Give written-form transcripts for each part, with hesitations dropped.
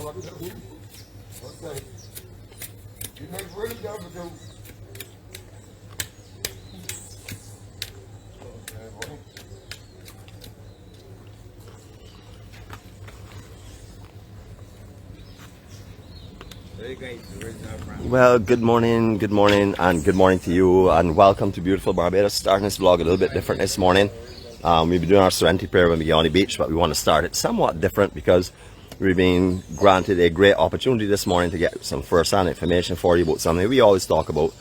Well, good morning, and good morning to you, and welcome to beautiful Barbados. Starting this vlog a little bit different this morning. We've been doing our serenity prayer when we get on the beach, but we want to start it somewhat different because we've been granted a great opportunity this morning to get some first-hand information for you about something we always talk about,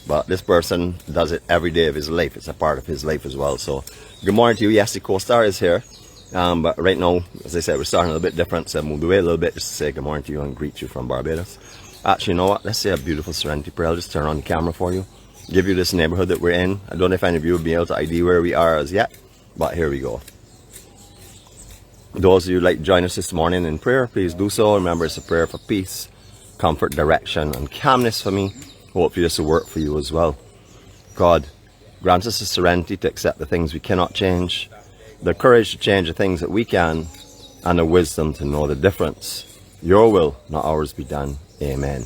but this person does it every day of his life. It's a part of his life as well. So, good morning to you. Yes, the co-star is here. But right now, as I said, we're starting a little bit different, so move away a little bit just to say good morning to you and greet you from Barbados. Actually, you know what? Let's say a beautiful serenity prayer. I'll just turn on the camera for you, give you this neighborhood that we're in. I don't know if any of you will be able to ID where we are as yet, but here we go. Those of you who'd like to join us this morning in prayer, please do so. Remember, it's a prayer for peace, comfort, direction, and calmness for me. Hopefully this will work for you as well. God, grant us the serenity to accept the things we cannot change, the courage to change the things that we can, and the wisdom to know the difference. Your will, not ours, be done. Amen.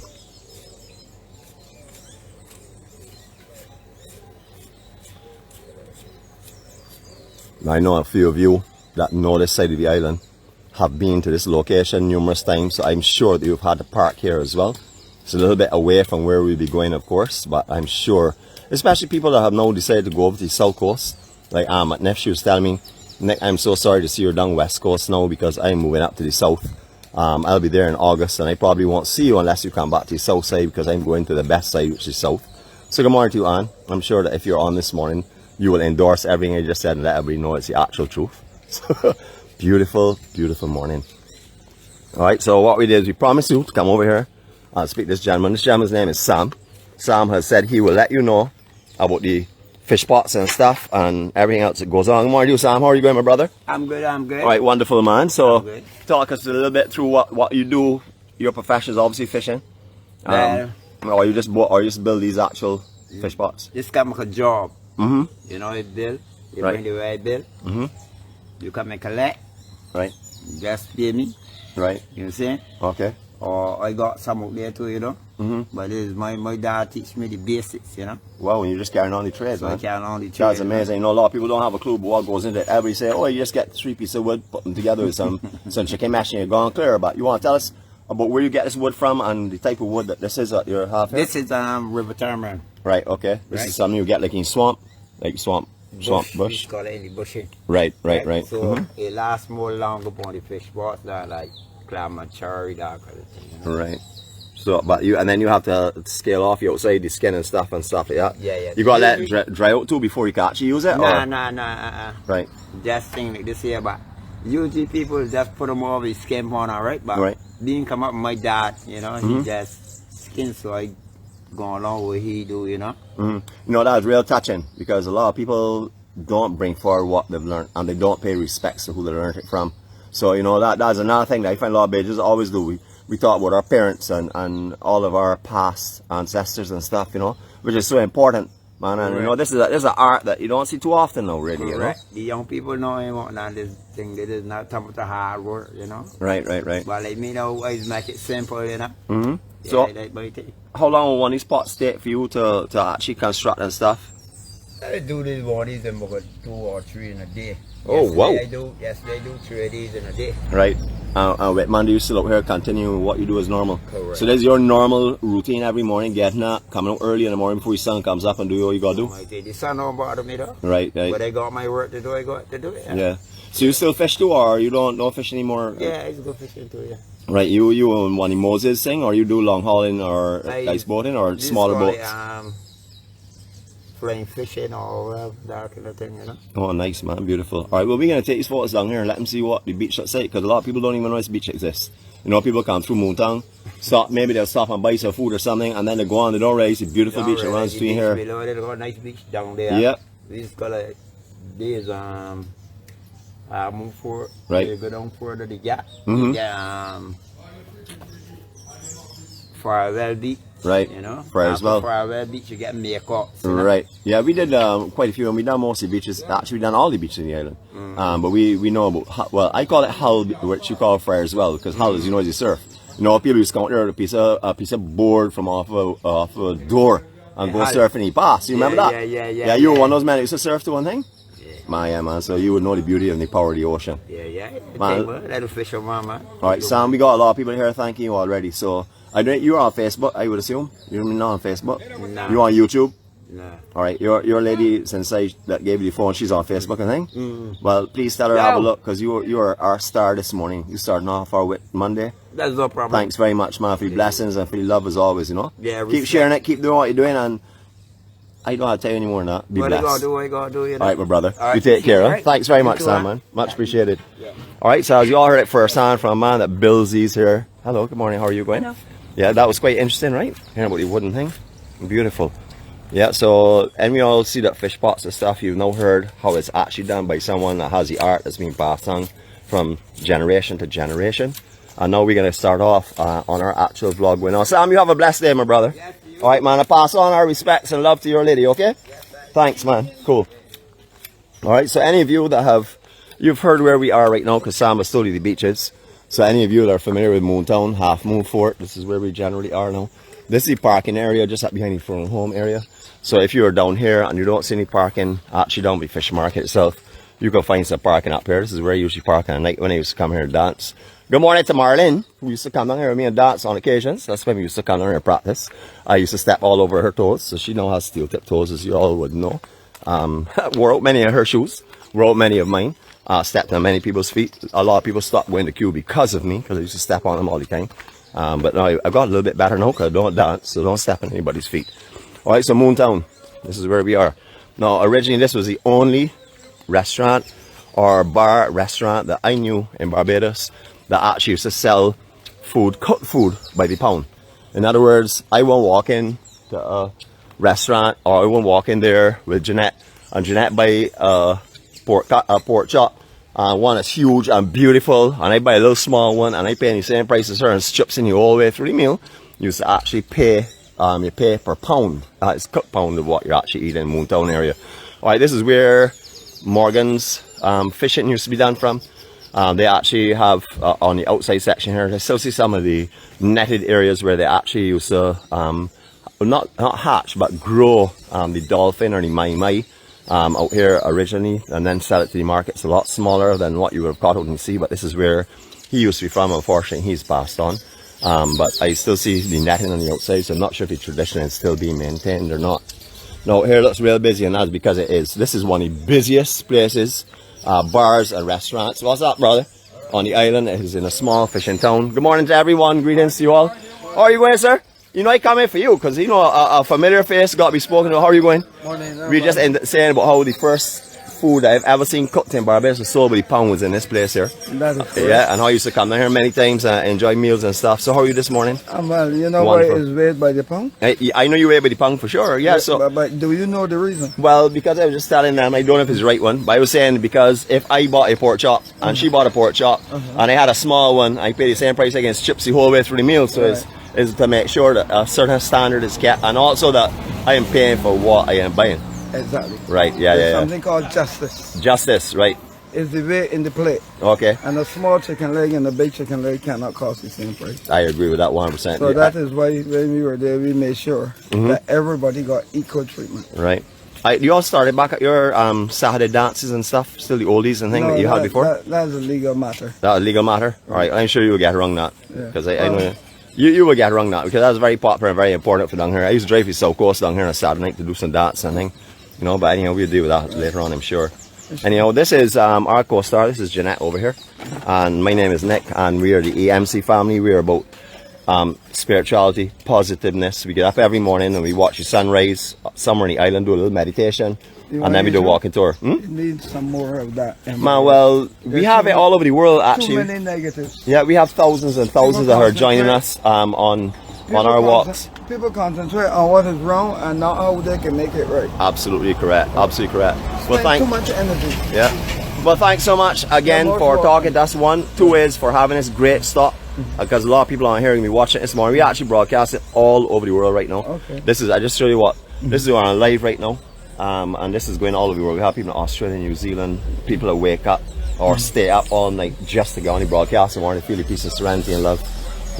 I know a few of you that know this side of the island have been to this location numerous times, so I'm sure that you've had to park here as well. It's a little bit away from where we'll be going, of course, but I'm sure, especially people that have now decided to go over to the south coast, like my nephew was telling me, Nick, I'm so sorry to see you down west coast now because I'm moving up to the south. I'll be there in August, and I probably won't see you unless you come back to the south side because I'm going to the best side, which is south. So good morning to you, Anne. I'm sure that if you're on this morning, you will endorse everything I just said and let everybody know it's the actual truth. So, beautiful, beautiful morning. Alright, so what we did is we promised you to come over here and speak to this gentleman. This gentleman's name is Sam. Sam has said he will let you know about the fish pots and stuff and everything else that goes on. Good morning to you, Sam. How are you going, my brother? I'm good, I'm good. Alright, wonderful, man. So, talk us a little bit through what you do. Your profession is obviously fishing. Or you just build these actual fish pots? This come a job. Mm-hmm. You know, it bill. You Right. bring the right bill. Mm-hmm. You come and collect. Right. You just pay me. Right. You know what I'm saying? Okay. Or I got some out there too, you know. Mm-hmm. But this is my dad teach me the basics, you know. Wow, and you're just carrying on the trade, So man. I can only trade. That's amazing. You know, a lot of people don't have a clue about what goes into it. Everybody say, oh, you just get 3 pieces of wood, put them together with some chicken mash and you're gone clear. But you want to tell us about where you get this wood from and the type of wood that this is that you're having? This is river tamarind. Right, okay. This is something you get like in swamp, swamp bush. We call it in the bushy. Right. So it lasts more longer upon the fish pots that like clam, cherry, that kind of thing. You know? Right. So, but you, and then you have to scale off the outside, the skin and stuff like that. Yeah. You got to let it dry out too before you can actually use it? Nah. Right. Just thing like this here, but usually people just put them over the skin on, alright? But didn't come up with my dad, you know, he just skin, so I go along with what he do, you know. You know, that's real touching because a lot of people don't bring forward what they've learned and they don't pay respects to who they learned it from. So, you know, that's another thing that I find a lot of Bajans always do. We talk about our parents and all of our past ancestors and stuff, you know, which is so important, man. And, you know, this is an art that you don't see too often now, really, you know. The young people know about now this thing, that is not talking about hard work, you know. Right. But like me, always make it simple, you know. Mm-hmm. Yeah, so, how long will one of these pots take for you to actually construct and stuff? I do this one, these about 2 or 3 in a day. Oh, wow. Yesterday I do 3 of these in a day. Right. Wait, man, do you still up here continue what you do as normal? Correct. So there's your normal routine every morning, getting up, coming out early in the morning before the sun comes up and do what you gotta do? The sun don't bother me though. Right. But I got my work to do, I got to do it. Yeah. So you still fish too, or you don't fish anymore? Yeah, I just go fishing too, yeah. Right, you and one of Moses thing, or you do long hauling or ice boating or smaller boats? Flying fishing or that kind of thing, you know. Oh, nice, man, beautiful. All right, well, we're gonna take these photos down here and let them see what the beach looks like, because a lot of people don't even know this beach exists. You know, people come through Moontown, stop, maybe they'll stop and buy some food or something, and then they go on. They don't realize the beautiful beach that runs through here. Below, they got a nice beach down there. Yep. This color, there's move forward. Right. They go down further the gap. Farewell Beach. Right. You know. As well. Farewell Beach, you get 𝗵𝗂𝗶𝗲. Right. Yeah, we did quite a few, and we done most of the beaches. Actually, we done all the beaches in the island. But we know about, well, I call it Hull, which you call Frere as well, because Hull is, you know, is the surf. You know, people used to come out there with a piece of board from off a door and go surfing in the past. You remember that? Yeah, you were one of those men who used to surf to one thing? Man, so you would know the beauty and the power of the ocean. Yeah. Man. Little fisherman, man. Alright, Sam, we got a lot of people here thanking you already. So, you're on Facebook, I would assume? You're not on Facebook? Nah. You're on YouTube? Nah. Alright, your lady, since that gave you the phone, she's on Facebook, I think? Well, please tell her to have a look, because you were our star this morning. You starting off our Monday. That's no problem. Thanks very much, man, for your blessings and for your love as always, you know? Yeah, keep sharing it, keep doing what you're doing, and I don't have to tell you any more than that. Be blessed. What you gotta do, you know? Alright, my brother. Right, you take care, huh? right. Thanks very much, Sam, man. Much appreciated. Alright, so as you all heard it first hand from a man that builds these here. Hello, good morning, how are you going? Hello. Yeah, that was quite interesting, right? Hearing about the wooden thing. Beautiful. Yeah, so, and we all see that fish pots and stuff. You've now heard how it's actually done by someone that has the art that's being passed on from generation to generation. And now we're going to start off on our actual vlog. Now, Sam, you have a blessed day, my brother. Yes, Alright, man, I pass on our respects and love to your lady, okay? Thanks, man. Cool. Alright, so any of you that you've heard where we are right now, because Sam has studied the beaches. So any of you that are familiar with Moontown, Half Moon Fort, this is where we generally are now. This is the parking area just up behind the front home area. So if you're down here and you don't see any parking, actually down by Fish Market itself, you can find some parking up here. This is where I usually park at night when I used to come here and dance. Good morning to Marlene, who used to come down here with me and dance on occasions. That's when we used to come down here and practice. I used to step all over her toes, so she now has steel tip toes, as you all would know. Wore out many of her shoes, wore out many of mine. Stepped on many people's feet. A lot of people stopped going to queue because of me, because I used to step on them all the time. But now I've got a little bit better now, because I don't dance, so don't step on anybody's feet. Alright, so Moontown, this is where we are. Now, originally this was the only restaurant or bar restaurant that I knew in Barbados that actually used to sell food, cooked food by the pound. In other words, I won't walk in to a restaurant, or I won't walk in there with Jeanette, and Jeanette buy a pork chop, one that's huge and beautiful, and I buy a little small one, and I pay the same price as her, and strips in you all the way through the meal. You used to actually pay, you pay per pound. It's cooked pound of what you're actually eating in Moontown area. Alright, this is where Morgan's fishing used to be done from. They actually have on the outside section here, I still see some of the netted areas where they actually used to not hatch but grow the dolphin or the mai out here originally, and then sell it to the market. It's a lot smaller than what you would have caught out in the sea, but this is where he used to be from. Unfortunately, he's passed on. But I still see the netting on the outside, so I'm not sure if the tradition is still being maintained or not. Now here looks real busy, and that's because it is. This is one of the busiest places, bars and restaurants. What's up, brother? On the island. It is in a small fishing town. Good morning to everyone. Greetings to you all. How are you going, sir? You know I come in for you, because you know a familiar face got to be spoken to. How are you going? Morning. We just ended saying about how the first food I've ever seen cooked in Barbados was sold by the pound was in this place here. That is correct. Yeah, and how I used to come down here many times and enjoy meals and stuff. So how are you this morning? Well, you know why it's weighed by the pound? I know you weigh by the pound for sure. Yeah. So, but do you know the reason? Well, because I was just telling them, I don't know if it's the right one, but I was saying because if I bought a pork chop and she bought a pork chop and I had a small one, I pay the same price against chips the whole way through the meal. So is to make sure that a certain standard is kept, and also that I am paying for what I am buying. Exactly. Right, yeah. There's something called justice. Justice, right. It's the weight in the plate. Okay. And a small chicken leg and a big chicken leg cannot cost the same price. I agree with that 100%. So that is why when we were there, we made sure that everybody got equal treatment. Right. You all started back at your Saturday dances and stuff, still the oldies and things that you had before? That's a legal matter. That's a legal matter? Alright, I'm sure you will get wrong that. Yeah. Because I know you will get wrong that, because that's very popular and very important for down here. I used to drive to South Coast down here on a Saturday night to do some dance and thing. You know, but anyhow, we'll deal with that later on, I'm sure. Anyhow, this is our co-star. This is Jeanette over here, and my name is Nick, and we are the EMC family. We are about spirituality, positiveness. We get up every morning and we watch the sunrise somewhere on the island, do a little meditation, and then we do a walking tour. You need some more of that. Man, well, we have it all over the world actually. Too many negatives. Yeah, we have thousands and thousands that are joining us on our walks. People concentrate on what is wrong and not how they can make it right. Absolutely correct. Absolutely correct. Well, too much energy. Yeah. Well, thanks so much again for talking. That's one. Two is for having this great stop, because a lot of people aren't hearing me watching this morning. We actually broadcast it all over the world right now. Okay. This is, I just show you what, this is on live right now, and this is going all over the world. We have people in Australia, New Zealand, people that wake up or stay up all night just to get on the broadcast and want to feel the peace of serenity and love.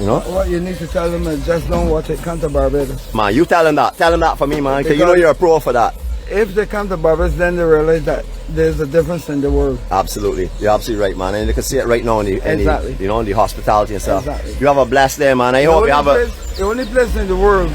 You know? What you need to tell them is just don't watch it come to Barbados. Man, you tell them that. Tell them that for me, man. Because you know you're a pro for that. If they come to Barbados, then they realize that there's a difference in the world. Absolutely. You're absolutely right, man. And you can see it right now in the, Exactly. you know, in the hospitality and stuff. Exactly. You have a blessed day, man. I hope you have The only place in the world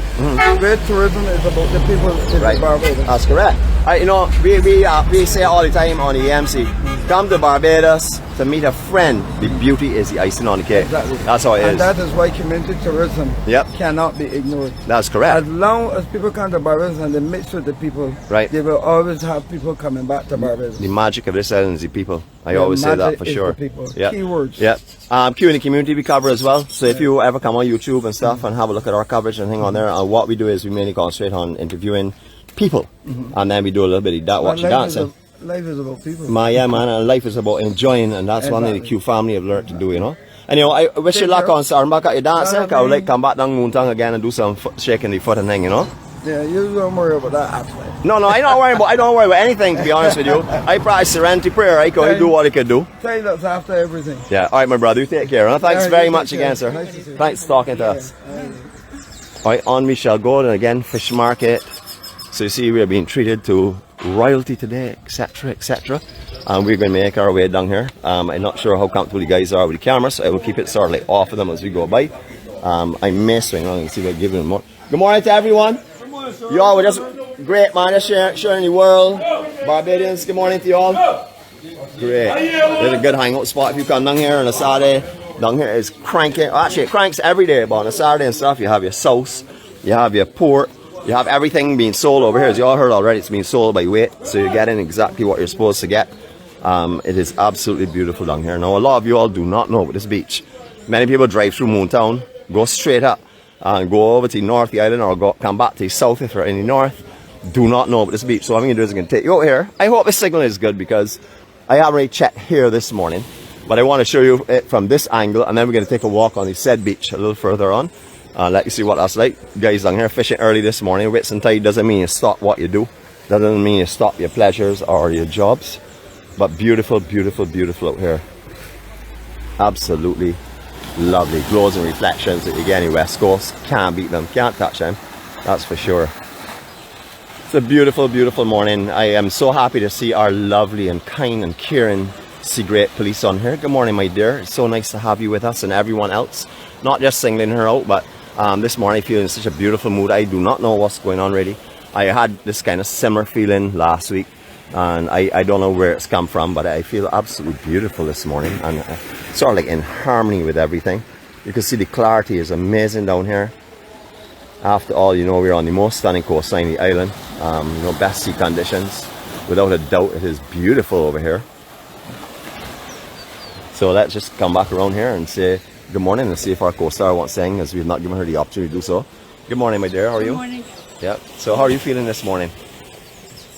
where tourism is about the people is Barbados. That's correct. You know, we say all the time on the EMC, come to Barbados to meet a friend. The beauty is the icing on the cake. Exactly. That's how it is. And that is why community tourism Yep. cannot be ignored. That's correct. As long as people come to Barbados and they mix with the people, Right. they will always have people coming back to Barbados. The magic of this island is the people. I The always say that magic for is sure. the people. Yep. Keywords. Yep. Q in the community we cover as well. So if you ever come on YouTube and stuff and have a look at our coverage and thing on there, what we do is we mainly concentrate on interviewing people, and then we do a little bit of that, watch dancing. Life is about people. Yeah, man, and life is about enjoying, and that's one thing the Q family have learned to do, you know. And you know, I wish you luck on Saturday back at your dancing. I would like to come back down Moontown again and do some shaking the foot and thing, you know. Yeah, you don't worry about that actually. No, I don't worry about anything, to be honest with you. I practice serenity prayer. I can do what I can do. Tell you that's after everything. Yeah, all right, my brother, you take care. Huh? Thanks very you much take again, care. sir. Nice to see you. Thanks for talking to us. All right, on we shall go, and again, fish market. So you see, we are being treated to royalty today, etc., etc. And we're going to make our way down here. I'm not sure how comfortable you guys are with the camera, so I will keep it sort of like off of them as we go by. I may swing around and see if I give them more. Good morning to everyone. You all were just great, man. Just sharing the world. Barbadians, good morning to you all. Great. There's a good hangout spot if you come down here on a Saturday. Down here is cranking. Actually, it cranks every day, but on a Saturday and stuff, you have your sauce, you have your pork, you have everything being sold over here. As you all heard already, it's being sold by weight, so you're getting exactly what you're supposed to get. It is absolutely beautiful down here. Now, a lot of you all do not know about this beach. Many people drive through Moontown, go straight up, and go over to the north of the island, or come back to the south if you're in the north. Do not know about this beach. So what I'm going to do is I'm going to take you out here. I hope the signal is good because I haven't really checked here this morning. But I want to show you it from this angle, and then we're going to take a walk on the said beach a little further on. Let you see what that's like. Guys down here fishing early this morning. Whits and tide doesn't mean you stop what you do. Doesn't mean you stop your pleasures or your jobs. But beautiful, beautiful, beautiful out here. Absolutely lovely. Glows and reflections that you get in West Coast. Can't beat them. Can't touch them. That's for sure. It's a beautiful, beautiful morning. I am so happy to see our lovely and kind and caring 𝗂𝐴𝐿 police on here. Good morning, my dear. It's so nice to have you with us and everyone else. Not just singling her out, but this morning I feel in such a beautiful mood. I do not know what's going on really. I had this kind of similar feeling last week, and I don't know where it's come from, but I feel absolutely beautiful this morning, and sort of like in harmony with everything. You can see the clarity is amazing down here. After all, you know, we're on the most stunning coastline of the island. You know, best sea conditions. Without a doubt, it is beautiful over here. So let's just come back around here and say good morning and see if our co-star wants to sing, as we've not given her the opportunity to do so. Good morning, my dear. How are you? Good morning. Yeah. So how are you feeling this morning?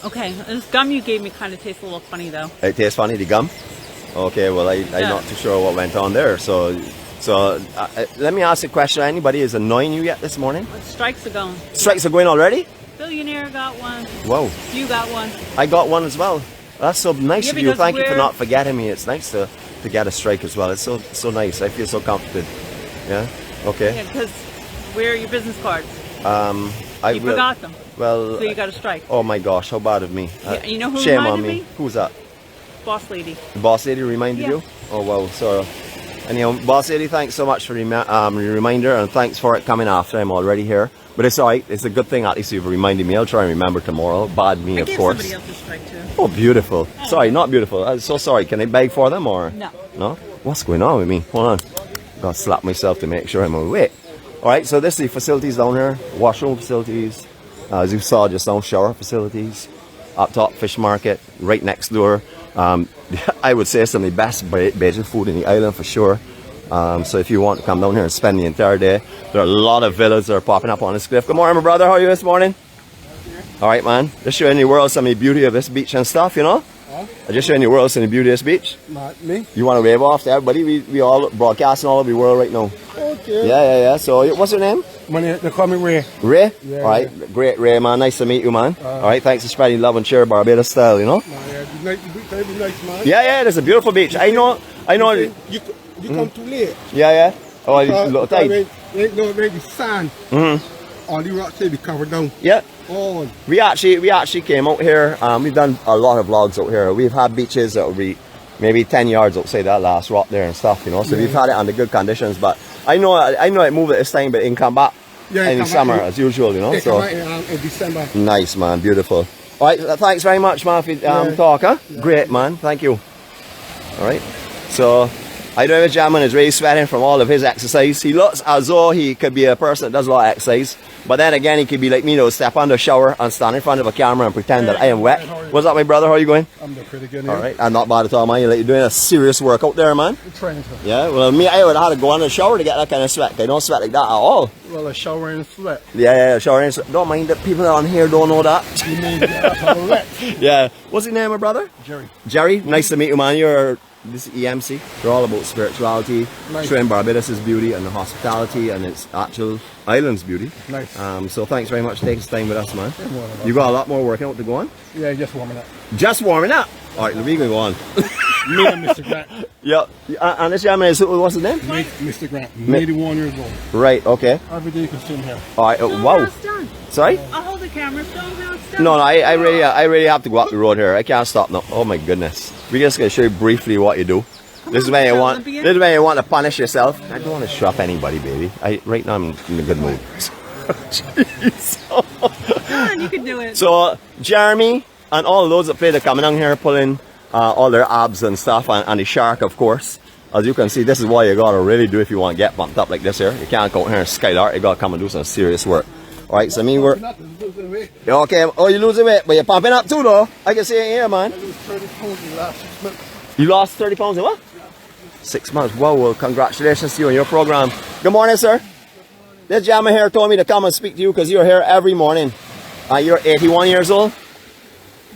Okay, this gum you gave me kind of tastes a little funny though. It tastes funny, the gum? Okay, well, I'm not too sure what went on there. So let me ask you a question. Anybody is annoying you yet this morning? Strikes are going. Strikes are going already? Billionaire got one. Whoa. You got one. I got one as well. That's so nice Yeah, of you. because Thank you for not forgetting me. It's nice to get a strike as well. It's so nice. I feel so comforted. Yeah? Okay. Yeah, because where are your business cards? I You forgot them. Well, So you got a strike. oh my gosh, how bad of me. Yeah, you know who Shame reminded on me. me? Who's that? Boss lady. The boss lady reminded Yeah. you? Oh wow, sorry. Anyhow, boss lady, thanks so much for the reminder, and thanks for it coming after. I'm already here. But it's alright. It's a good thing at least you've reminded me. I'll try and remember tomorrow. Bad me, I of gave course. somebody else a strike too. Oh, beautiful. Sorry, not beautiful. I'm so sorry. Can I beg for them or? No. No? What's going on with me? Hold on. Gotta slap myself to make sure I'm awake. Alright, so this is the facilities down here. Washroom facilities. As you saw just now, shower facilities. Up top, fish market. Right next door. I would say some of the best Bajan food in the island for sure. So if you want to come down here and spend the entire day, there are a lot of villas that are popping up on this cliff. Good morning, my brother. How are you this morning? Alright, man. Just showing the world some of the beauty of this beach and stuff, you know? I'm just showing the world some of the beauty of this beach. Me? You want to wave off to everybody? We all broadcasting all over the world right now. Okay. Yeah. So what's your name? They call me Ray. Ray? Yeah, Alright, great Ray, man. Nice to meet you, man. Alright, thanks for spreading love and share Barbados style, you know? Nice, man. Yeah, it's a beautiful beach. I know. You come too late. Yeah. Oh, it's low tide. No, the sand. All the rocks will be covered down. Yeah. Oh. We actually came out here. We've done a lot of vlogs out here. We've had beaches that will be maybe 10 yards outside that last rock there and stuff, you know. So we've had it under good conditions. But I know it moved at this time, but it can come back any summer as usual, you know. So in December. nice, man, beautiful. All right, thanks very much, man, for talk, huh? Yeah. Great, man, thank you. All right, so I know the gentleman is really sweating from all of his exercise. He looks as though he could be a person that does a lot of exercise. But then again, he could be like me, though, step under a shower and stand in front of a camera and pretend that I am wet. What's up, my brother? How are you going? I'm doing pretty good. All right, I'm not bad at all, man. You're doing a serious workout there, man. Training. Yeah, well, me, I would have had to go under a shower to get that kind of sweat. I don't sweat like that at all. Well, a shower and sweat. Yeah, shower and sweat. Don't mind that people on here don't know that. You mean wet? Yeah. What's your name, my brother? Jerry. Jerry, nice to meet you, man. You're this EMC. We're all about spirituality, showing Barbados' beauty and the hospitality and its actual island's beauty. Nice. So thanks very much for taking time with us, man. You got a lot more working out to go on? Yeah, just warming up. Just warming up? Alright, we can go on. Me and Mr. Grant. Yeah. And this gentleman is, what's his name? Mr. Grant. 81 years old. Right, okay. Every day you can see him here. Alright, wow. Sorry? I'll hold the camera. No, I really have to go up the road here. I can't stop now. Oh my goodness. We're just gonna show you briefly what you do. This is when you want to punish yourself. I don't want to show up anybody, baby. Right now I'm in a good mood. Jeez. Come on, you can do it. So Jeremy and all those that play the coming down here pulling all their abs and stuff and the shark, of course. As you can see, this is what you gotta really do if you want to get pumped up like this here. You can't go here and skylark. You gotta come and do some serious work. Alright, so me we're okay. Oh, you losing weight, but you're pumping up too, though. I can see it here, man. I lost 30 pounds in the last 6 months. You lost 30 pounds in what? 6 months. Wow, well, congratulations to you on your program. Good morning, sir. This gentleman here told me to come and speak to you because you're here every morning. You're 81 years old.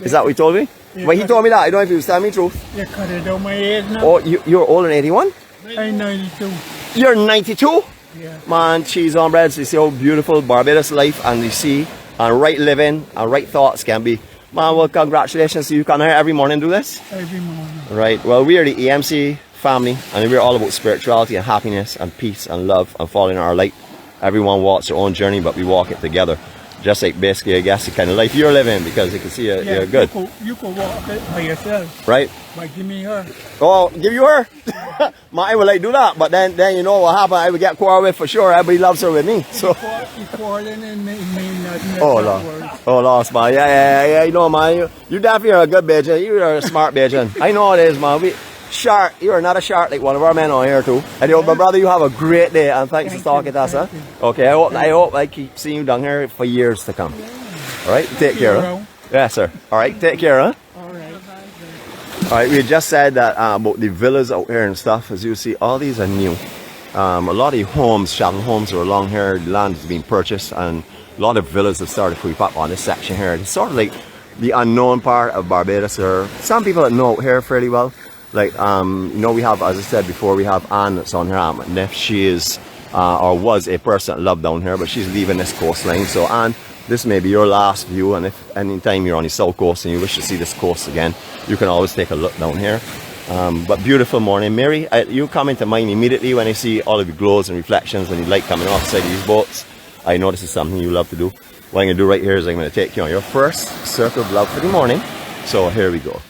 Is that what he told me? Yeah, well, he told me that. I don't know if he was telling me the truth. Yeah, cut it down my age now. Oh, you're old in 81? I'm 92. You're 92? Yeah. Man, cheese on bread, so you see how beautiful Barbados life and the sea and right living and right thoughts can be. Man, well, congratulations to you. Come here every morning do this? Every morning. Right, well, we are the EMC family and we're all about spirituality and happiness and peace and love and following our light. Everyone walks their own journey, but we walk it together. Just like basically, I guess, the kind of life you're living, because you can see you're good. You could walk it by yourself. Right? But give me her. Oh, give you her? I would like do that, but then you know what happened. I would get quarreled with for sure. Everybody loves her with me. So. Quarreling and mean nothing. Oh, lost. Oh, lost, man. Yeah. You know, man. You definitely are a good Bajan. You are a smart Bajan. I know it is, man. Shark, you are not a shark like one of our men on here too. And my brother, you have a great day and thanks for talking to us, huh? Okay, I hope I keep seeing you down here for years to come. Alright, take care, huh? Yes, sir. Alright, take care, huh? Alright, we just said that about the villas out here and stuff. As you see, all these are new. A lot of homes, shuttle homes are along here. The land is being purchased and a lot of villas have started to creep up on this section here. It's sort of like the unknown part of Barbados. There are some people that know out here fairly well. Like, you know, we have, as I said before, we have Anne that's on here. And if she is, or was a person that loved down here, but she's leaving this coastline. So, Anne, this may be your last view. And if anytime you're on the south coast and you wish to see this coast again, you can always take a look down here. But beautiful morning. Mary, you come into mind immediately when I see all of the glows and reflections and the light coming off the side of these boats. I know this is something you love to do. What I'm going to do right here is I'm going to take you on your first circle of love for the morning. So, here we go.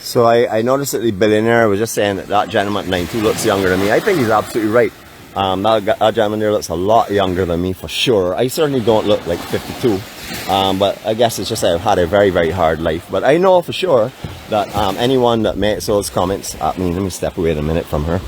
So I noticed that the billionaire was just saying that gentleman at 92 looks younger than me. I think he's absolutely right. That gentleman there looks a lot younger than me for sure. I certainly don't look like 52. But I guess it's just I've had a very, very hard life. But I know for sure that anyone that makes those comments at me, let me step away a minute from her,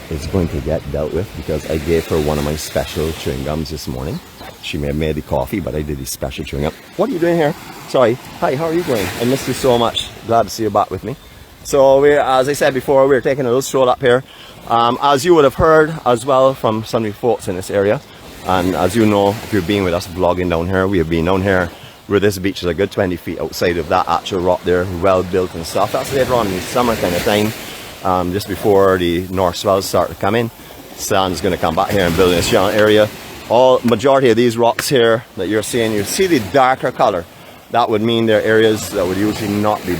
is going to get dealt with, because I gave her one of my special chewing gums this morning. She may have made the coffee, but I did the special chewing gum. What are you doing here? Sorry. Hi, how are you going? I missed you so much. Glad to see you back with me. So we're, as I said before, we're taking a little stroll up here. As you would have heard as well from some of the folks in this area, and as you know, if you've been with us vlogging down here, we have been down here where this beach is a good 20 feet outside of that actual rock there, well built and stuff. That's later on in the summer kind of time, just before the north swells start to come in. Sand's going to come back here and build in this general area. Majority of these rocks here that you're seeing, you see the darker color. That would mean they're areas that would usually not be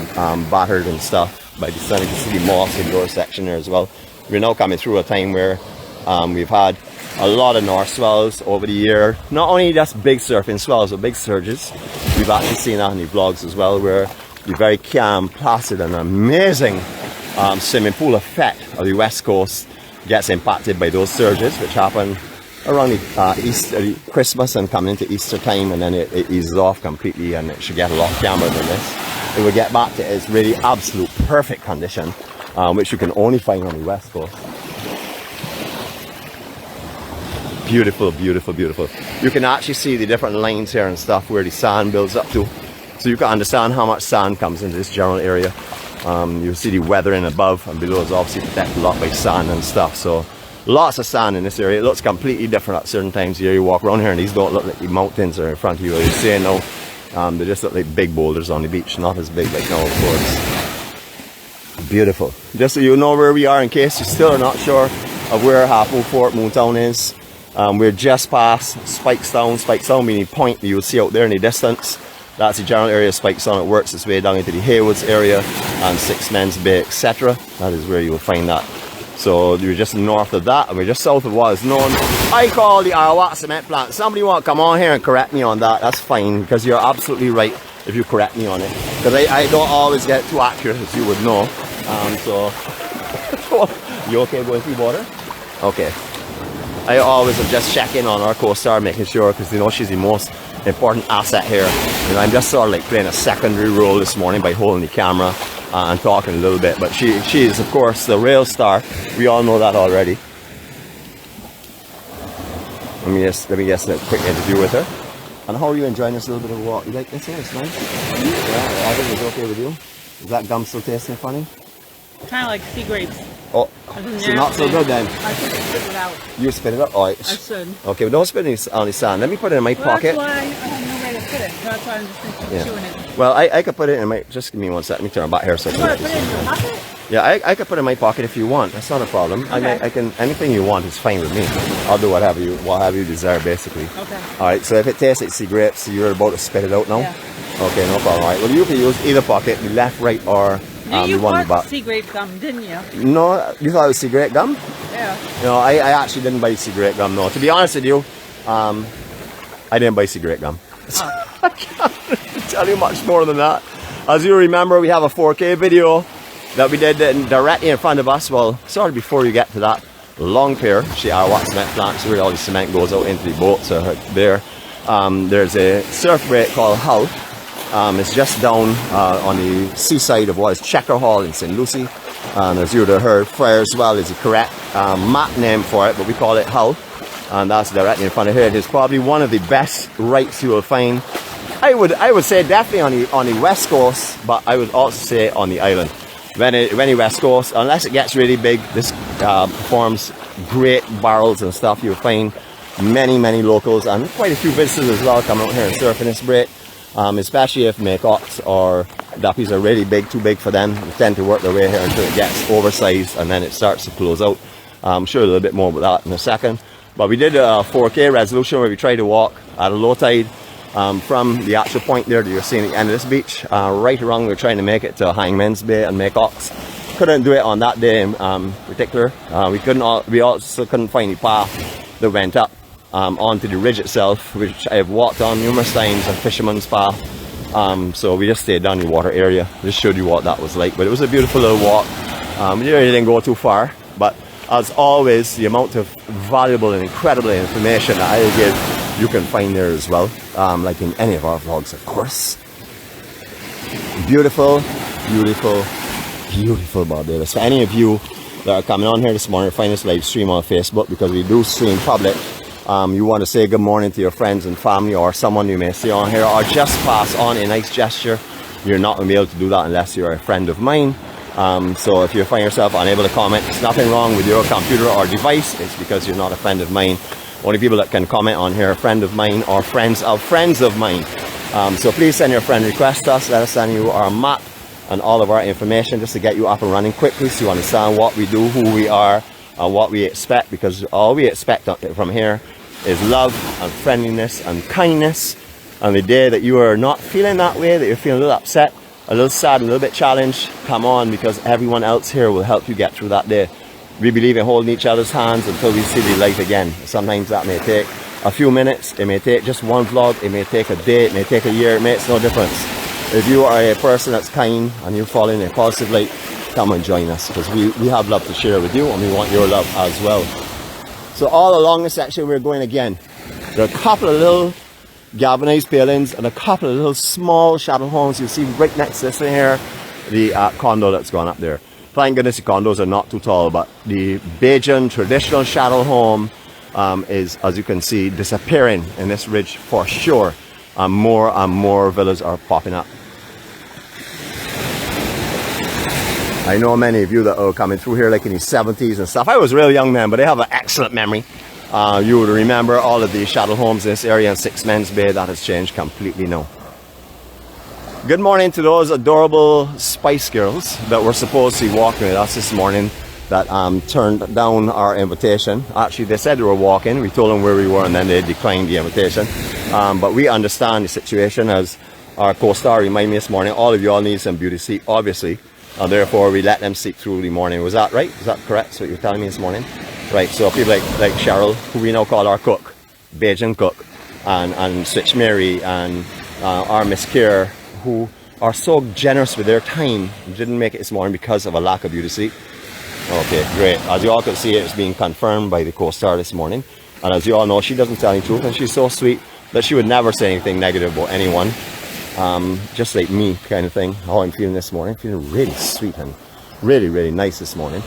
battered and stuff by the sun. You can see the moss in your section there as well. We're now coming through a time where we've had a lot of north swells over the year. Not only just big surfing swells, but big surges. We've actually seen that in the vlogs as well, where the very calm, placid and amazing swimming pool effect of the west coast gets impacted by those surges, which happen around the Christmas and coming into Easter time, and then it eases off completely, and it should get a lot calmer than this. It will get back to its really absolute perfect condition, which you can only find on the west coast. Beautiful, beautiful, beautiful. You can actually see the different lines here and stuff where the sand builds up to, so you can understand how much sand comes into this general area. You'll see the weathering above and below is obviously protected a lot by sand and stuff, so lots of sand in this area. It looks completely different at certain times here. You walk around here and these don't look like the mountains are in front of you, as you say now. They just look like big boulders on the beach, not as big like now, of course. Beautiful. Just so you know where we are, in case you still are not sure of where Half-Moon Fort Moontown is. We're just past Spikestown. Spikestown being the point that you'll see out there in the distance. That's the general area of Spikestown. It works its way down into the 𝐥𝐢𝐯𝐿𝐴 area and 𝗃𝐿𝐴, etc. That is where you will find that. So we're just north of that, and we're just south of what is known, I call the 𝗷𝗚 cement plant. Somebody want to come on here and correct me on that, that's fine, because you're absolutely right if you correct me on it. Because I don't always get too accurate, as you would know. So, you okay going through water? Okay. I always am just checking on our co-star, making sure, because you know she's the most important asset here. And I'm just sort of like playing a secondary role this morning by holding the camera and talking a little bit, but she is of course the real star. We all know that already. Let me just a quick interview with her. And how are you enjoying this little bit of walk? You like this here? It's nice. Yeah, I think it's okay with you. Is that gum still tasting funny? Kind of like sea grapes. Oh, so not so good then. I should spit it out. You spit it up? Alright. I should. Okay, well, don't spit it on the sand. Let me put it in my pocket. That's why I have no way to put it. That's why I'm just chewing it. Well, I could put it in my, just give me one sec. Let me turn back here so You want to put it in your pocket? Yeah, I could put it in my pocket if you want. That's not a problem. Okay. I can, anything you want is fine with me. I'll do whatever you desire, basically. Okay. Alright, so if it tastes like sea grapes, you're about to spit it out now? Yeah. Okay, no problem. Alright, well you can use either pocket, the left, right, or you the one in the bought back. sea grape gum, didn't you? No, you thought it was sea grape gum? Yeah. No, I actually didn't buy sea grape gum, no. To be honest with you, I didn't buy sea grape gum. Oh. I can't tell you much more than that. As you remember, we have a 4K video that we did directly in front of us. Well, sort of before you get to that long pier, 𝗷𝗚 cement plant, so where all the cement goes out into the boats there. There's a surf break called 𝗷𝗚. It's just down on the seaside of what is Checker Hall in St. Lucie. And as you would have heard, 𝗲𝗏 is the correct map name for it, but we call it 𝗷𝗚. And that's directly in front of here. It is probably one of the best rights you will find. I would say definitely on the west coast, but I would also say on the island. When the west coast, unless it gets really big, this performs great barrels and stuff. You'll find many locals and quite a few visitors as well come out here and surf in this break. Especially if 𝗃𝗏𝗏𝗏 or duppies are really big, too big for them. They tend to work their way here until it gets oversized and then it starts to close out. I'm sure a little bit more about that in a second. But we did a 4K resolution where we tried to walk at a low tide from the actual point there that you're seeing at the end of this beach right around. We're trying to make it to 𝗳𝗏𝗏𝗏 and 𝗃𝗏𝗏𝗏. Couldn't do it on that day in particular. We also couldn't find the path that went up onto the ridge itself, which I've walked on numerous times on Fisherman's Path. So we just stayed down the water area. Just showed you what that was like. But it was a beautiful little walk. We really didn't go too far, but as always, the amount of valuable and incredible information that I'll give, you can find there as well, like in any of our vlogs, of course. Beautiful, Beautiful, beautiful Barbados. For any of you that are coming on here this morning, find this live stream on Facebook, because we do stream public. You want to say good morning to your friends and family, or someone you may see on here, or just pass on a nice gesture. You're not going to be able to do that unless you're a friend of mine. So if you find yourself unable to comment, it's nothing wrong with your computer or device. It's because you're not a friend of mine. Only people that can comment on here are friend of mine or friends of mine. So please send your friend request to us. Let us send you our map and all of our information, just to get you up and running quickly, so you understand what we do, who we are, and what we expect. Because all we expect from here is love and friendliness and kindness. And the day that you are not feeling that way, that you're feeling a little upset, a little sad, a little bit challenged, come on, because everyone else here will help you get through that day. We believe in holding each other's hands until we see the light again. Sometimes that may take a few minutes, it may take just one vlog, it may take a day, it may take a year, it makes no difference. If you are a person that's kind and you fall in a positive light, come and join us, because we have love to share with you, and we want your love as well. So all along this section we're going again. There are a couple of little galvanized palings and a couple of little small shadow homes. You see right next to this thing here, the condo that's gone up there. Thank goodness the condos are not too tall, but the Bajan traditional shadow home is, as you can see, disappearing in this ridge for sure. And more villas are popping up. I know many of you that are coming through here like in the 70s and stuff. I was a real young man, but I have an excellent memory. You would remember all of the shadow homes in this area in 𝗃𝗏𝗏𝗏. That has changed completely now. Good morning to those adorable Spice Girls that were supposed to be walking with us this morning, that turned down our invitation. Actually, they said they were walking. We told them where we were, and then they declined the invitation. But we understand the situation, as our co-star reminded me this morning. All of you all need some beauty sleep, obviously. And therefore, we let them sleep through the morning. Was that right? Is that correct? That's what you were telling me this morning? Right, so people like Cheryl, who we now call our cook, Bajan cook, and Switch Mary, and our Miss Kier, who are so generous with their time, didn't make it this morning because of a lack of beauty sleep. Okay, great. As you all could see, it's being confirmed by the co-star this morning. And as you all know, she doesn't tell any truth, and she's so sweet that she would never say anything negative about anyone. Just like me, kind of thing. How I'm feeling this morning. Feeling really sweet and really, really nice this morning.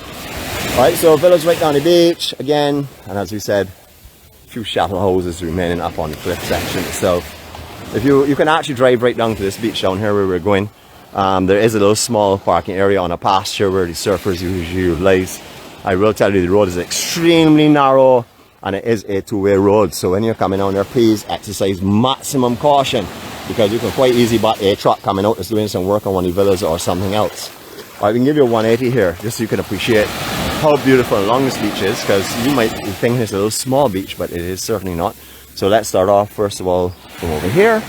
Alright, so villas right down the beach again, and as we said, a few shadow houses remaining up on the cliff section itself. If you can actually drive right down to this beach down here where we're going. There is a little small parking area on a pasture where the surfers usually utilize. I will tell you, the road is extremely narrow, and it is a two-way road. So when you're coming down there, please exercise maximum caution, because you can quite easily butt a truck coming out that's doing some work on one of the villas or something else. Alright, we can give you a 180 here, just so you can appreciate how beautiful and long this beach is, because you might think it's a little small beach, but it is certainly not. So let's start off first of all from over here,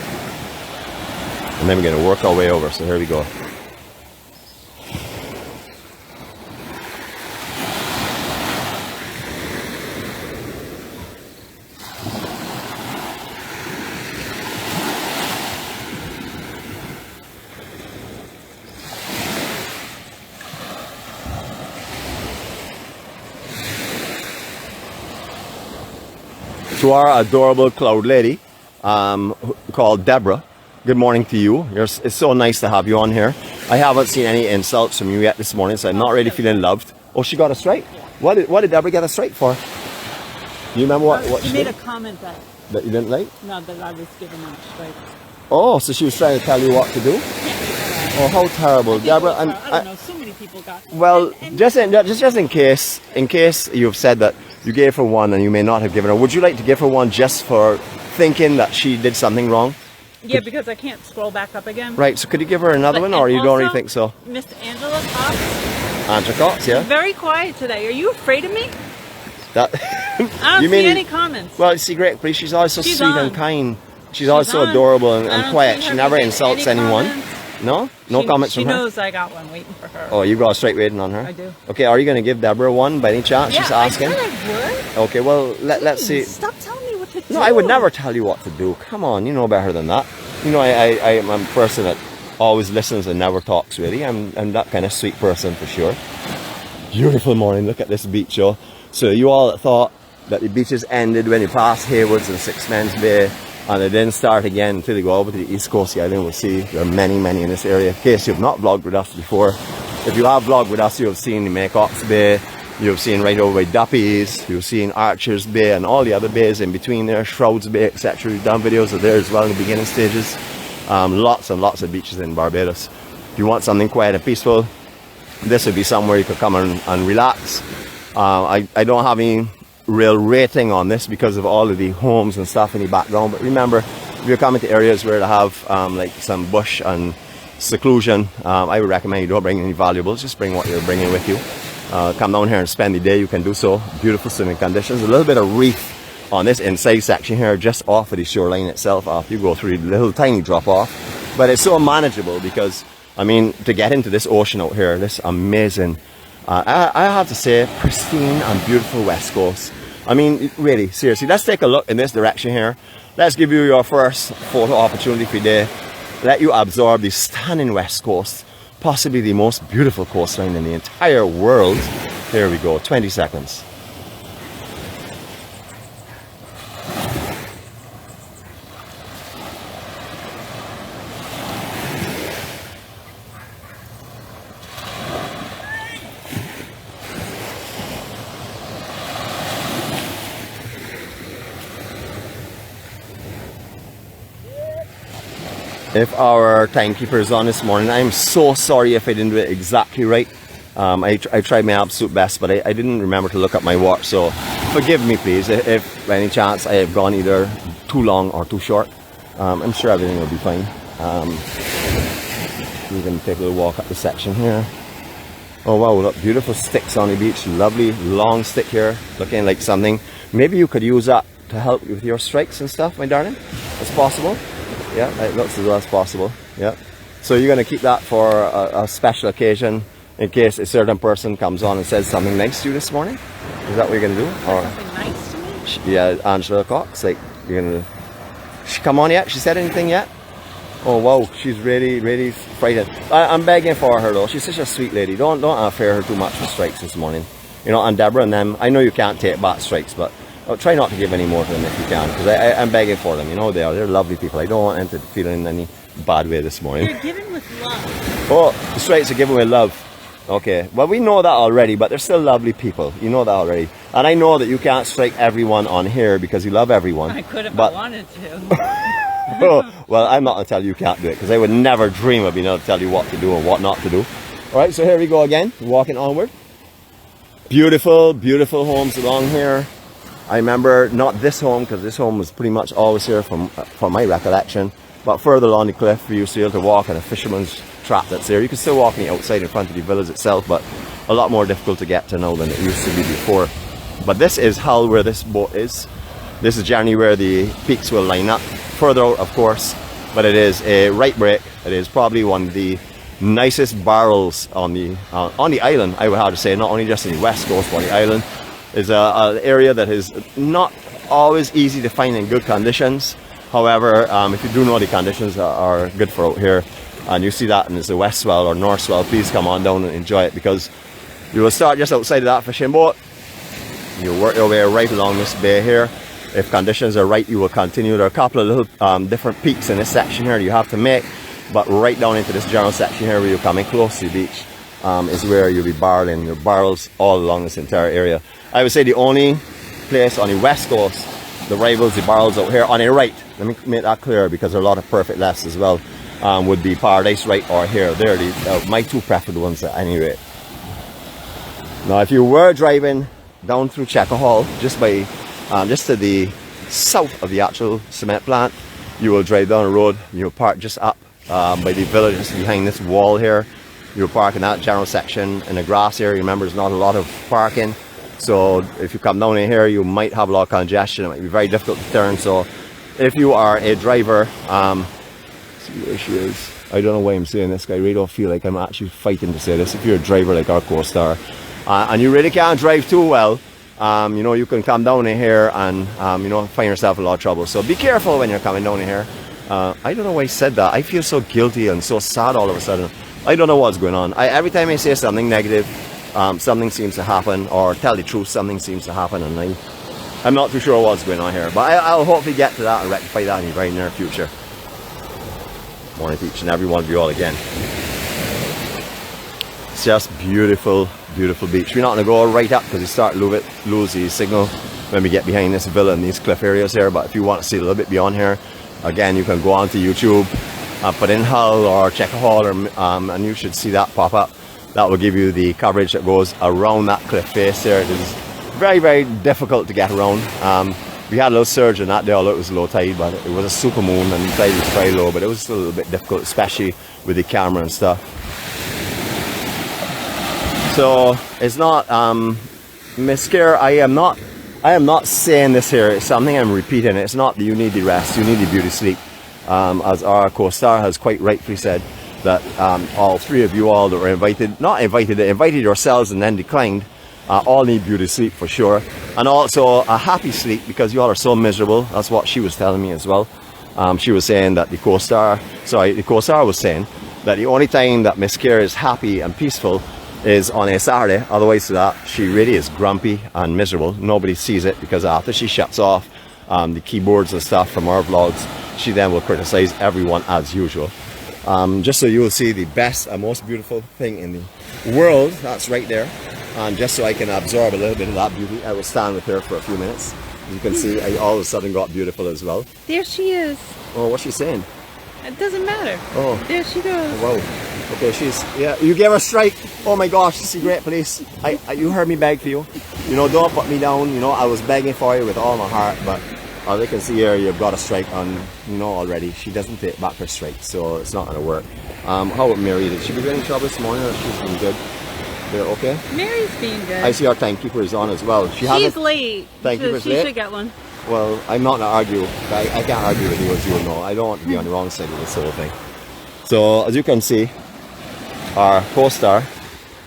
and then we're going to work our way over. So here we go. To our adorable cloud lady called Deborah, good morning to you. It's so nice to have you on here. I haven't seen any insults from you yet this morning, so I'm not really feeling loved. Oh, she got a strike? What did Deborah get a strike for? Do you remember what she made a comment that you didn't like? No, that I was giving them a strike. Oh, so she was trying to tell you what to do? Oh, how terrible, Deborah! I don't know. So many people got. Well, just in case you've said that you gave her one and you may not have given her, would you like to give her one just for thinking that she did something wrong? Yeah, because I can't scroll back up again. Right. So could you give her another one, or you don't really think so? Miss Angela Cox. Angela Cox, yeah. Very quiet today. Are you afraid of me? That. I don't see any comments. Well, see, great, please. She's always so sweet and kind. She's always so on. adorable and quiet. She never insults anyone. Comments. No? No comments from her? She knows I got one waiting for her. Oh, you got a straight waiting on her? I do. Okay, are you going to give Deborah one by any chance? Yeah, She's asking. I said I would. Okay, well, let's see. Stop telling me what to do. No, I would never tell you what to do. Come on, you know better than that. You know, I'm a person that always listens and never talks, really. I'm that kind of sweet person for sure. Beautiful morning. Look at this beach, y'all. So you all thought that the beaches ended when you passed 𝐤𝐲𝐯𝐶 and 𝗃𝗏𝗏𝗏𝗏, and they didn't start again until you go over to the east coast of the island. We'll see there are many in this area. In case you've not vlogged with us before, if you have vlogged with us, you have seen the 𝗃𝗍𝐿𝐼, you've seen right over by 𝗃𝗍𝗄𝐻, you've seen Archer's Bay and all the other bays in between there, Shrouds Bay, etc. We've done videos of there as well in the beginning stages. Lots and lots of beaches in Barbados. If you want something quiet and peaceful, this would be somewhere you could come and relax. I don't have any real rating on this because of all of the homes and stuff in the background, but remember, if you're coming to areas where they have like some bush and seclusion, I would recommend you don't bring any valuables, just bring what you're bringing with you. Come down here and spend the day, you can do so. Beautiful swimming conditions, a little bit of reef on this inside section here just off of the shoreline itself. After you go through the little tiny drop off, but it's so manageable because I mean, to get into this ocean out here, this amazing, I have to say, pristine and beautiful west coast. I mean, really, seriously, let's take a look in this direction here. Let's give you your first photo opportunity for the day. Let you absorb the stunning west coast, possibly the most beautiful coastline in the entire world. Here we go, 20 seconds. If our timekeeper is on this morning, I'm so sorry if I didn't do it exactly right. I tried my absolute best, but I didn't remember to look up my watch, so forgive me please if by any chance I have gone either too long or too short. I'm sure everything will be fine. We're going to take a little walk up the section here. Oh wow, look, beautiful sticks on the beach, lovely long stick here, looking like something. Maybe you could use that to help with your strikes and stuff, my darling. It's possible. Yeah, it looks as well as possible. Yeah. So you're going to keep that for a special occasion in case a certain person comes on and says something nice to you this morning? Is that what you're going to do? Or Something nice to me? yeah, Angela Cox, like you're going to... She come on yet? She said anything yet? Oh wow, she's really frightened. I'm begging for her though. She's such a sweet lady. Don't affair her too much with strikes this morning. You know, and Deborah and them, I know you can't take back strikes, but try not to give any more to them if you can, because I'm begging for them. You know, they're lovely people. I don't want them to feel in any bad way this morning. You're giving with love. Oh, the strikes are giving with love. Okay, well we know that already, but they're still lovely people. You know that already. And I know that you can't strike everyone on here because you love everyone. I could if but... I wanted to. Oh, well, I'm not going to tell you can't do it, because I would never dream of being able to tell you what to do and what not to do. Alright, so here we go again, walking onward. Beautiful homes along here. I remember not this home, because this home was pretty much always here from my recollection, but further along the cliff we used to be able to walk in a fisherman's trap that's there. You can still walk on the outside in front of the village itself, but a lot more difficult to get to now than it used to be before. But this is Hull, where this boat is. This is generally where the peaks will line up. Further out, of course, but it is a right break. It is probably one of the nicest barrels on the island, I would have to say, not only just in the west coast, but on the island. Is an area that is not always easy to find in good conditions. However, if you do know the conditions are good for out here, and you see that and it's a west swell or north swell, please come on down and enjoy it, because you will start just outside of that fishing boat. You'll work your way right along this bay here. If conditions are right, you will continue. There are a couple of little different peaks in this section here you have to make, but right down into this general section here where you're coming close to the beach is where you'll be barreling your barrels all along this entire area. I would say the only place on the west coast that rivals the barrels out here on the right, let me make that clear because there are a lot of perfect lefts as well, would be Paradise Right or here. They're my two preferred ones at any rate. Now if you were driving down through 𝗃𝗍𝗄𝐿, just to the south of the actual cement plant, you will drive down the road, you'll park just up by the village, just behind this wall here. You'll park in that general section in the grass area. Remember, there's not a lot of parking. So if you come down in here, you might have a lot of congestion. It might be very difficult to turn. So if you are a driver, see where she is. I don't know why I'm saying this. I really don't feel like I'm actually fighting to say this. If you're a driver like our co-star, and you really can't drive too well, you know, you can come down in here and you know, find yourself in a lot of trouble. So be careful when you're coming down in here. I don't know why I said that. I feel so guilty and so sad all of a sudden. I don't know what's going on. Every time I say something negative, something seems to happen, or tell the truth, something seems to happen, and I'm not too sure what's going on here, but I'll hopefully get to that and rectify that in the very near future. Morning to each and every one of you all again. It's just beautiful, beautiful beach. We're not going to go right up because we start to lose the signal when we get behind this villa and these cliff areas here. But if you want to see a little bit beyond here, again, you can go onto YouTube, put in Hull or 𝗃𝗍𝗷𝗲, and you should see that pop up. That will give you the coverage that goes around that cliff face there. It is very, very difficult to get around. We had a little surge on that day, although it was low tide, but it was a super moon and the tide was very low, but it was still a little bit difficult, especially with the camera and stuff. So it's not 𝗲𝗟𝗃, I am not saying this here, it's something I'm repeating. It's not that you need the rest, you need the beauty sleep. As our co-star has quite rightfully said, that all three of you all that were invited yourselves and then declined, all need beauty sleep for sure, and also a happy sleep because you all are so miserable. That's what she was telling me as well. She was saying that the co-star was saying that the only time that 𝗲𝗟𝗃 is happy and peaceful is on a Saturday. Otherwise to that, she really is grumpy and miserable. Nobody sees it because after she shuts off the keyboards and stuff from our vlogs, she then will criticize everyone as usual. Just so you will see the best and most beautiful thing in the world, that's right there. And just so I can absorb a little bit of that beauty, I will stand with her for a few minutes. As you can see, I all of a sudden got beautiful as well. There she is. Oh, what's she saying? It doesn't matter. Oh. There she goes. Wow. Okay, yeah, you gave her a strike. Oh my gosh, this is great police. You heard me beg for you. You know, don't put me down. You know, I was begging for you with all my heart, but as I can see here, you've got a strike on, you know, already. She doesn't take back her strike, so it's not going to work. How about Mary? Did she be getting trouble this morning or she's been good? They're okay? Mary's being good. I see our timekeeper is on as well. She's late. Timekeeper's late? She should get one. Well, I'm not going to argue. I can't argue with you as you know. I don't want to be on the wrong side of this whole thing. So, as you can see, our co-star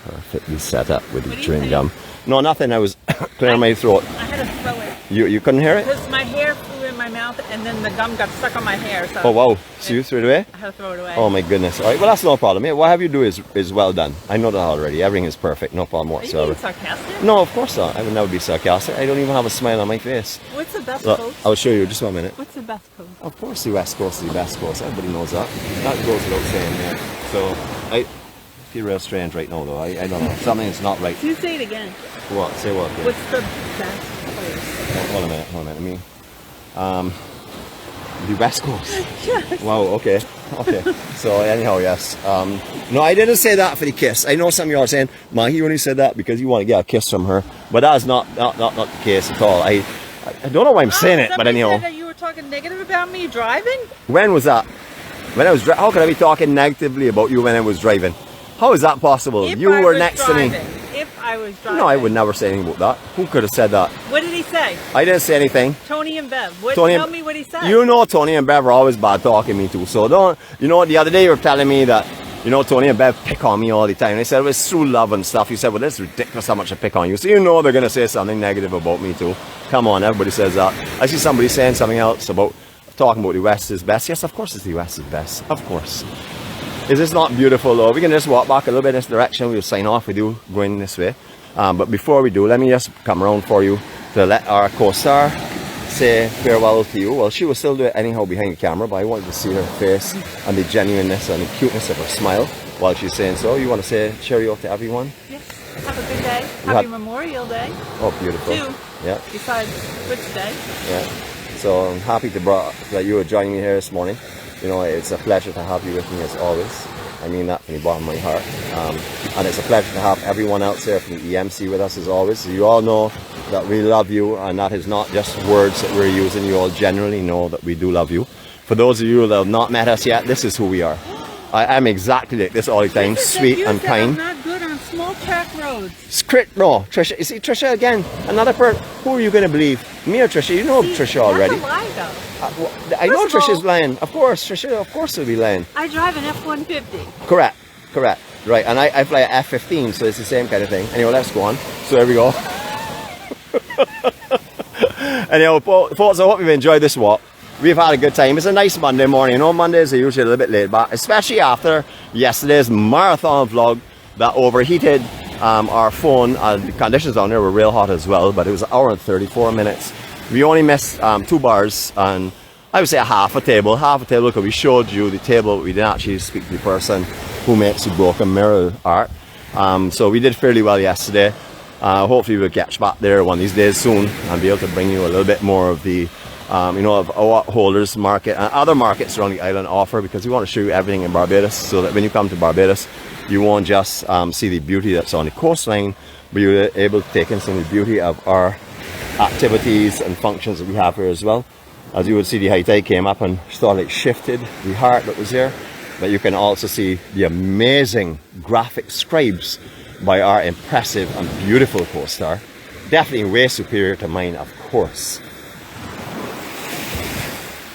perfectly set up with the chewing gum. No, nothing. I was clearing my throat. I had to throw it. You couldn't hear it? Because my hair flew in my mouth and then the gum got stuck on my hair. So oh wow, so you threw it away? I had to throw it away. Oh my goodness. Alright, well that's no problem. Yeah, whatever you do is well done. I know that already. Everything is perfect, no problem whatsoever. Are you being sarcastic? No, of course not. I would never be sarcastic. I don't even have a smile on my face. What's the best Look, coast? I'll show you just 1 minute. What's the best coast? Of course the West Coast is the best coast. Everybody knows that. That goes without saying, yeah. So, I feel real strange right now though. I don't know. Something is not right. You say it again. What? Say what? Again? What's the best place? Hold a minute. The West Coast. Yes. Wow, okay. So anyhow, yes. No, I didn't say that for the kiss. I know some of you are saying, man, he only said that because you want to get a kiss from her. But that's not the case at all. I don't know why I'm saying it, but anyhow. Said that you were talking negative about me driving? When was that? When I was how could I be talking negatively about you when I was driving? How is that possible? If you I were was next driving. to me. If I was driving. No, I would never say anything about that. Who could have said that? What did he say? I didn't say anything. Tony and Bev. Tell me what he said. You know Tony and Bev are always bad talking me too. So don't, you know, the other day you were telling me that, you know, Tony and Bev pick on me all the time. They said it was through love and stuff. You said, well, it's ridiculous how much I pick on you. So you know they're going to say something negative about me too. Come on, everybody says that. I see somebody saying something else about talking about the West is best. Yes, of course it's the West is best. Of course. Is this not beautiful though? We can just walk back a little bit in this direction. We'll sign off with you going this way. But before we do, let me just come around for you to let our co-star say farewell to you. Well, she will still do it anyhow behind the camera, but I wanted to see her face and the genuineness and the cuteness of her smile while she's saying so. You want to say cheerio to everyone? Yes. Have a good day. Happy Memorial Day. Oh, beautiful. 2. Yeah. Besides Which Day. Yeah. So I'm happy that you are joining me here this morning. You know, it's a pleasure to have you with me as always. I mean that from the bottom of my heart. And it's a pleasure to have everyone else here from the EMC with us as always. So you all know that we love you, and that is not just words that we're using. You all generally know that we do love you. For those of you that have not met us yet, this is who we are. I am exactly like this all the time, sweet and kind. I'm not good on small track roads. No, Trisha. You see, Trisha again, another person. Who are you going to believe? Me or Trisha? You know Trisha already. That's a lie, though. I know Trisha's lying. Of course, Trisha, of course will be lying. I drive an F-150. Correct. Right, and I fly an F-15, so it's the same kind of thing. Anyway, let's go on. So there we go. Anyhow, folks, I hope you've enjoyed this walk. We've had a good time. It's a nice Monday morning. You know, Mondays are usually a little bit laid back, especially after yesterday's marathon vlog that overheated our phone, the conditions down there were real hot as well, but it was 1 hour and 34 minutes. We only missed 2 bars and I would say half a table because we showed you the table, we didn't actually speak to the person who makes the broken mirror art. So we did fairly well yesterday. Hopefully we'll catch back there one of these days soon and be able to bring you a little bit more of the of what Holders Market and other markets around the island offer, because we want to show you everything in Barbados, so that when you come to Barbados you won't just see the beauty that's on the coastline, but you're able to take in some of the beauty of our activities and functions that we have here as well. As you would see, the high tide came up and sort of shifted the heart that was there, but you can also see the amazing graphic scribes by our impressive and beautiful co-star. Definitely way superior to mine, of course.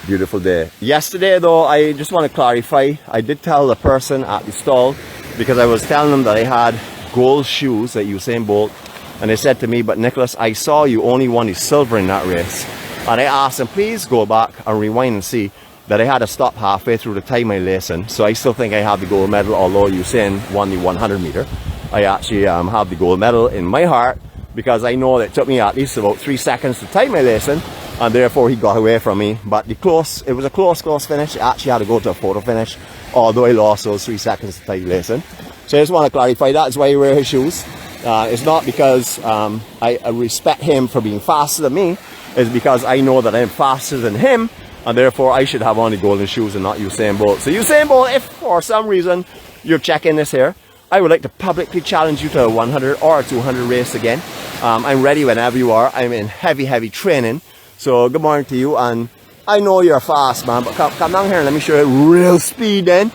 Beautiful day. Yesterday though, I just want to clarify, I did tell the person at the stall, because I was telling them that I had gold shoes that Usain Bolt, and they said to me, but Nicholas, I saw you only won the silver in that race. And I asked them, please go back and rewind and see that I had to stop halfway through to tie my lace in. So I still think I have the gold medal, although Usain won the 100 meter. I actually have the gold medal in my heart, because I know that it took me at least about 3 seconds to tie my lace in, and therefore he got away from me. But it was a close finish. I actually had to go to a photo finish, although I lost those 3 seconds to tie the lace in. So I just want to clarify that's why I wear his shoes. It's not because I respect him for being faster than me. It's because I know that I'm faster than him, and therefore I should have on the golden shoes and not Usain Bolt. So Usain Bolt, if for some reason you're checking this here, I would like to publicly challenge you to a 100 or a 200 race again. I'm ready whenever you are. I'm in heavy training. So good morning to you, and I know you're fast, man, but come down here and let me show you real speed then.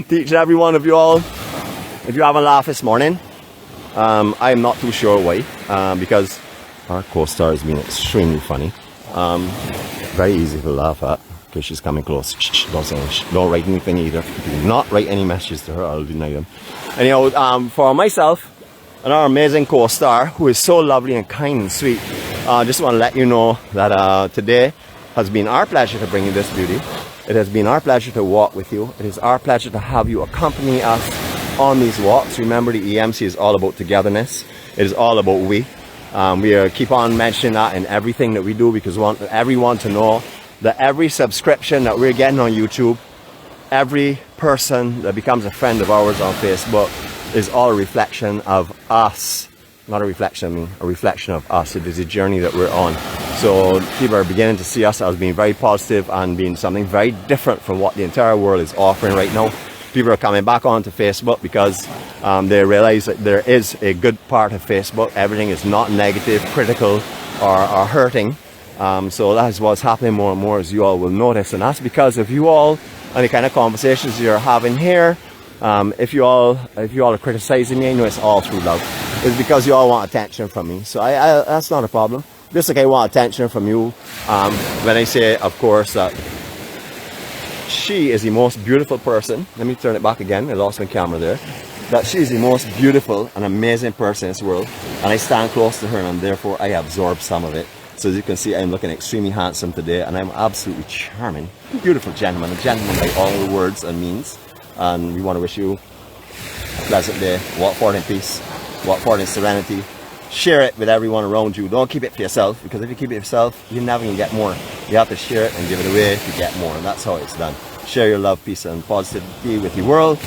Teach every one of you all. If you haven't laughed this morning, I'm not too sure why, because our co-star has been extremely funny. Very easy to laugh at, because she's coming close. Don't write anything either. Do not write any messages to her, I'll deny them. Anyhow, for myself and our amazing co-star, who is so lovely and kind and sweet, I just want to let you know that today has been our pleasure to bring you this beauty. It has been our pleasure to walk with you. It is our pleasure to have you accompany us on these walks. Remember, the EMC is all about togetherness. It is all about we. We keep on mentioning that in everything that we do, because we want everyone to know that every subscription that we're getting on YouTube, every person that becomes a friend of ours on Facebook, is all a reflection of us. Not a reflection of me, a reflection of us. It is a journey that we're on. So people are beginning to see us as being very positive and being something very different from what the entire world is offering right now. People are coming back onto Facebook because they realize that there is a good part of Facebook. Everything is not negative, critical, or hurting. So that is what's happening more and more, as you all will notice. And that's because of you all and the kind of conversations you're having here. If you all are criticizing me, I know it's all through love. It's because you all want attention from me. So that's not a problem. Just like I want attention from you. When I say, of course, that she is the most beautiful person. Let me turn it back again. I lost my camera there. That she is the most beautiful and amazing person in this world. And I stand close to her, and therefore I absorb some of it. So as you can see, I'm looking extremely handsome today, and I'm absolutely charming. Beautiful gentleman. A gentleman by all the words and means. And we want to wish you a pleasant day. Walk forward in peace. Walk forward in serenity. Share it with everyone around you. Don't keep it for yourself, because if you keep it for yourself, you're never going to get more. You have to share it and give it away to get more, and that's how it's done. Share your love, peace, and positivity with the world.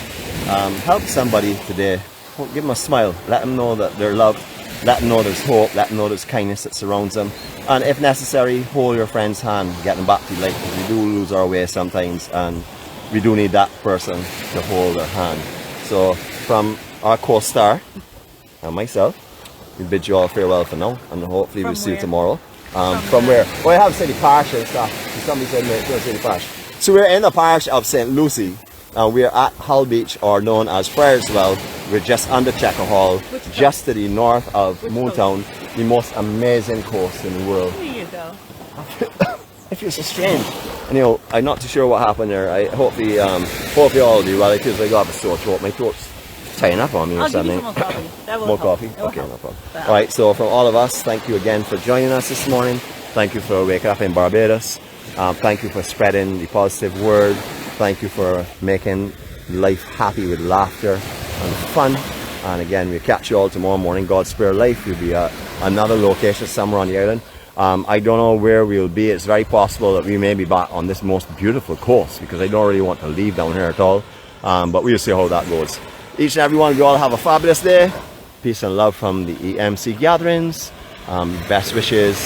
Help somebody today. Give them a smile. Let them know that they're loved. Let them know there's hope. Let them know there's kindness that surrounds them. And if necessary, hold your friend's hand. Get them back to light. We do lose our way sometimes, and we do need that person to hold their hand. So from our co-star and myself, we bid you all farewell for now, and hopefully we'll see you tomorrow. From where? Well, I have to say the parish and stuff. Somebody said me to say the parish. So we're in the parish of St. Lucie, and we're at Hull Beach, or known as Fryerswell. We're just under 𝗃𝗃𝗃, just to the north of Moontown, the most amazing coast in the world. There you go. It feels so strange. And I'm not too sure what happened there. I hopefully all do well. It feels like I have a sore throat. My throat's tying up on me or something. I'll give you some more coffee. That will More help. coffee? Okay, no problem. Alright, so from all of us, thank you again for joining us this morning. Thank you for waking up in Barbados. Thank you for spreading the positive word. Thank you for making life happy with laughter. and fun. And again, we'll catch you all tomorrow morning. God spare life. We'll be at another location somewhere on the island. I don't know where we'll be. It's very possible that we may be back on this most beautiful coast, because I don't really want to leave down here at all. But we'll see how that goes. Each and every one of you all have a fabulous day. Peace and love from the EMC Gatherings. Best wishes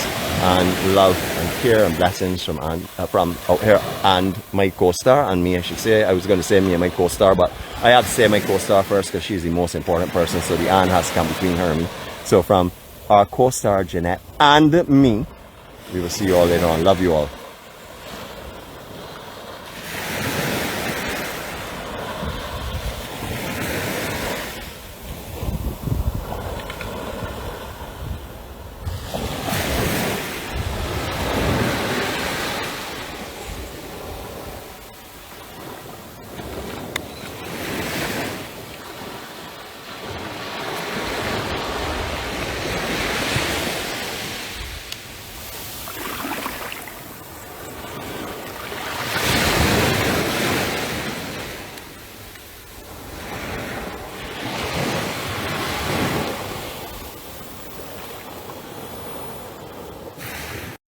and love and care and blessings from out here and my co-star, and me I should say. I was going to say me and my co-star, but I have to say my co-star first because she's the most important person, so the Anne has to come between her and me. So from our co-star Jeanette and me, we will see you all later on. Love you all.